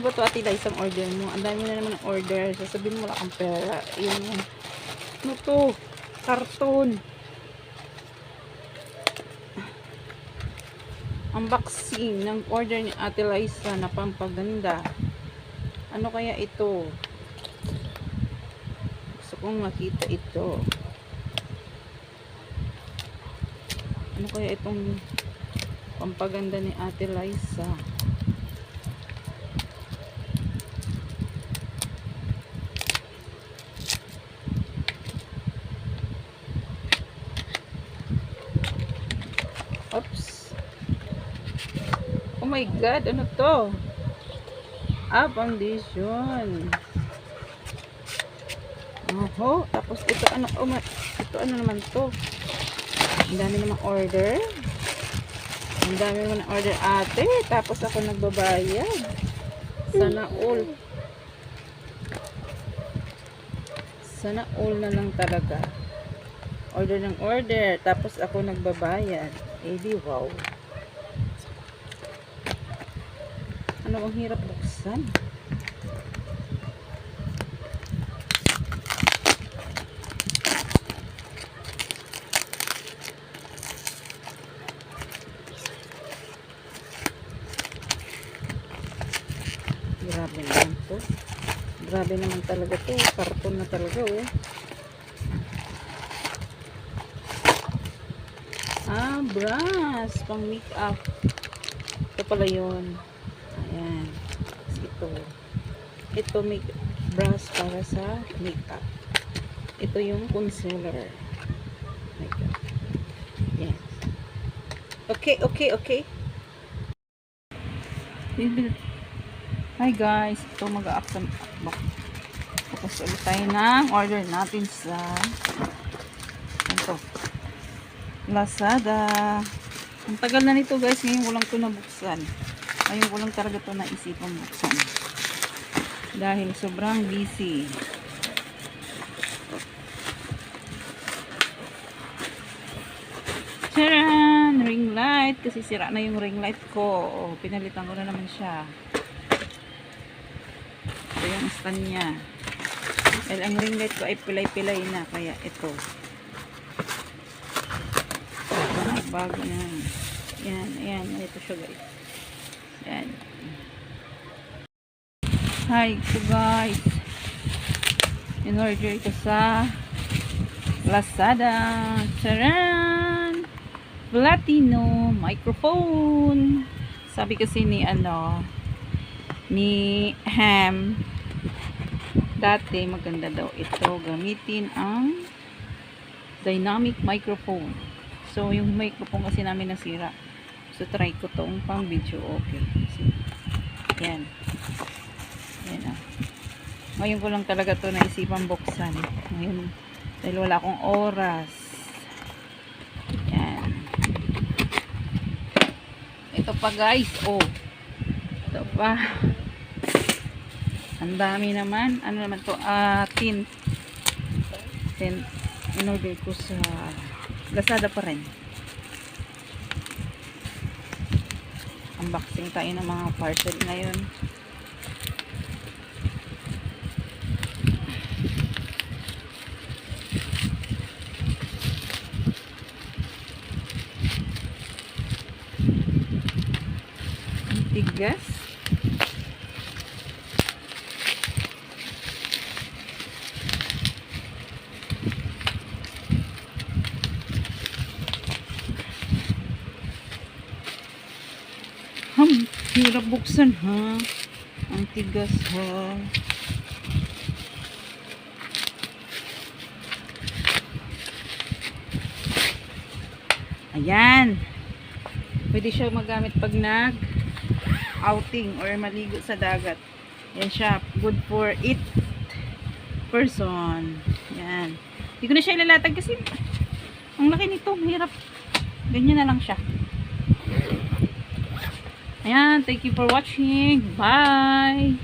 ba ito, Ate Liza, ang order mo? Ang dami na naman ng order. Sasabihin mo wala kang pera. Yun yan. Ano to? Karton. Unboxing ng order ni Ate Liza na pampaganda. Ano kaya ito? Gusto kong makita ito. Ano kaya itong pampaganda ni Ate Liza? Oops. Oh my God, ano to? Foundation. Oho, tapos ito ano, ito ano naman to? Ang dami namang order. Ang dami naman ng order, ate. Tapos ako nagbabayad. Sana all. Sana all na lang talaga. Order ng order. Tapos ako nagbabayad. Eh di wow. Ano ang hirap buksan? Grabe naman to. Grabe naman talaga to. Karton na talaga oh. Brush. Pang makeup. Ito pala yun. Ayan. Ito brush para sa makeup. Ito yung concealer. Makeup. Yes. Okay. Hi guys. Ito mag-a-action. Focus ulit tayo ng order natin sa ito. Lazada. Ang tagal na nito guys. Ngayon ko lang ito nabuksan. Ngayon ko lang talaga ito naisipan buksan. Dahil sobrang busy. Charan! Ring light. Kasi sira na yung ring light ko. Pinalitan ko na naman siya. Ito yung stand niya. Dahil ang ring light ko ay pilay-pilay na. Kaya ito. Bago na. Ayan. Ito siya guys. Ayan. Hi, so guys. In-order ito sa Lazada. Charan! Platino microphone. Sabi kasi ni Ham, dati maganda daw ito gamitin ang dynamic microphone. So yung microphone kasi namin nasira, so try ko tong pang video. Okay, yan ngayon ko lang talaga to naisipan buksan ngayon dahil wala akong oras. Yan, ito pa guys. Ito pa. Ang dami naman. Ano naman to? Tint. In-order ko sa Lazada pa rin. Unboxing tayo ng mga parcel ngayon. Ang tigas. Hirap buksan ha. Ang tigas ha. Ayan. Pwede siya magamit pag nag-outing or maligo sa dagat. Yan siya. Good for 8 person. Yan. Hindi ko na siya ilalatag kasi ang laki nito. Mahirap. Ganyan na lang siya. Ayan, thank you for watching. Bye!